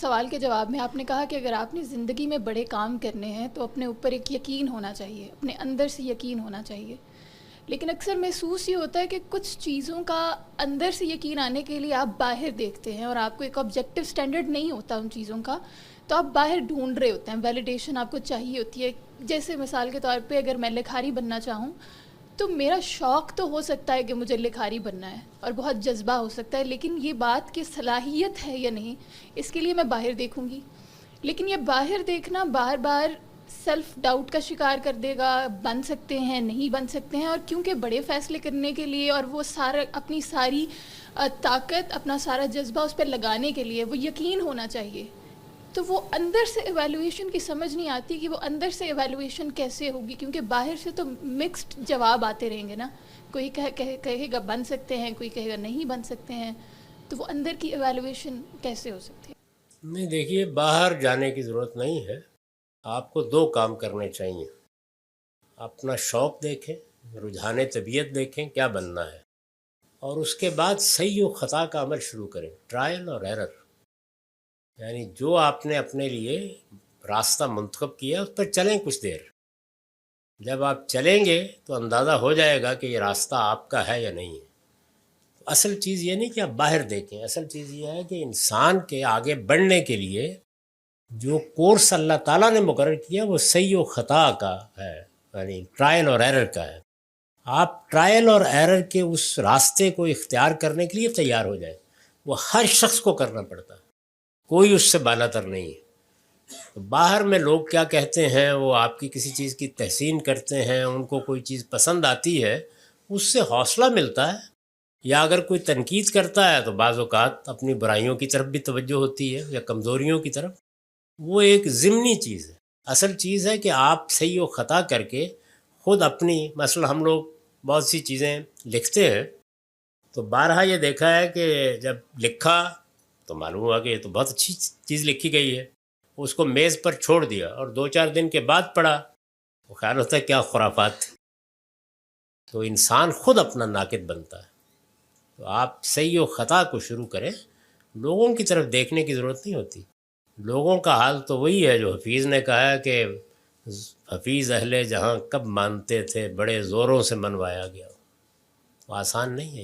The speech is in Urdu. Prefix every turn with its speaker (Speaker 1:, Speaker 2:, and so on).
Speaker 1: سوال کے جواب میں آپ نے کہا کہ اگر آپ نے زندگی میں بڑے کام کرنے ہیں تو اپنے اوپر ایک یقین ہونا چاہیے، اپنے اندر سے یقین ہونا چاہیے. لیکن اکثر محسوس یہ ہوتا ہے کہ کچھ چیزوں کا اندر سے یقین آنے کے لیے آپ باہر دیکھتے ہیں اور آپ کو ایک آبجیکٹیو سٹینڈرڈ نہیں ہوتا ان چیزوں کا، تو آپ باہر ڈھونڈ رہے ہوتے ہیں، ویلیڈیشن آپ کو چاہیے ہوتی ہے. جیسے مثال کے طور پہ اگر میں لکھاری بننا چاہوں تو میرا شوق تو ہو سکتا ہے کہ مجھے لکھاری بننا ہے اور بہت جذبہ ہو سکتا ہے، لیکن یہ بات کہ صلاحیت ہے یا نہیں اس کے لیے میں باہر دیکھوں گی. لیکن یہ باہر دیکھنا بار بار سیلف ڈاؤٹ کا شکار کر دے گا، بن سکتے ہیں نہیں بن سکتے ہیں. اور کیونکہ بڑے فیصلے کرنے کے لیے اور وہ سارا اپنی ساری طاقت، اپنا سارا جذبہ اس پہ لگانے کے لیے وہ یقین ہونا چاہیے، تو وہ اندر سے ایویلویشن کی سمجھ نہیں آتی کہ وہ اندر سے ایویلویشن کیسے ہوگی، کیونکہ باہر سے تو مکسڈ جواب آتے رہیں گے نا. کوئی کہے گا بن سکتے ہیں، کوئی کہے گا نہیں بن سکتے ہیں، تو وہ اندر کی ایویلویشن کیسے ہو سکتی ہے؟
Speaker 2: نہیں، دیکھیے، باہر جانے کی ضرورت نہیں ہے. آپ کو دو کام کرنے چاہیے. اپنا شوق دیکھیں، رجحان طبیعت دیکھیں کیا بننا ہے، اور اس کے بعد صحیح و خطا کا عمل شروع کریں، ٹرائل اور ایرر. یعنی جو آپ نے اپنے لیے راستہ منتخب کیا اس پر چلیں کچھ دیر. جب آپ چلیں گے تو اندازہ ہو جائے گا کہ یہ راستہ آپ کا ہے یا نہیں ہے. اصل چیز یہ نہیں کہ آپ باہر دیکھیں، اصل چیز یہ ہے کہ انسان کے آگے بڑھنے کے لیے جو کورس اللہ تعالیٰ نے مقرر کیا وہ صحیح و خطا کا ہے، یعنی ٹرائل اور ایرر کا ہے. آپ ٹرائل اور ایرر کے اس راستے کو اختیار کرنے کے لیے تیار ہو جائیں. وہ ہر شخص کو کرنا پڑتا ہے، کوئی اس سے بالا تر نہیں ہے. باہر میں لوگ کیا کہتے ہیں، وہ آپ کی کسی چیز کی تحسین کرتے ہیں، ان کو کوئی چیز پسند آتی ہے، اس سے حوصلہ ملتا ہے. یا اگر کوئی تنقید کرتا ہے تو بعض اوقات اپنی برائیوں کی طرف بھی توجہ ہوتی ہے یا کمزوریوں کی طرف. وہ ایک ضمنی چیز ہے. اصل چیز ہے کہ آپ صحیح و خطا کر کے خود اپنی، مثلا ہم لوگ بہت سی چیزیں لکھتے ہیں تو بارہا یہ دیکھا ہے کہ جب لکھا تو معلوم ہوا کہ یہ تو بہت اچھی چیز لکھی گئی ہے، اس کو میز پر چھوڑ دیا اور 2-4 دن کے بعد پڑھا تو خیال ہوتا ہے کیا خرافات تھی. تو انسان خود اپنا ناقد بنتا ہے. تو آپ صحیح و خطا کو شروع کریں، لوگوں کی طرف دیکھنے کی ضرورت نہیں ہوتی. لوگوں کا حال تو وہی ہے جو حفیظ نے کہا ہے کہ حفیظ اہل جہاں کب مانتے تھے، بڑے زوروں سے منوایا گیا. وہ آسان نہیں ہے.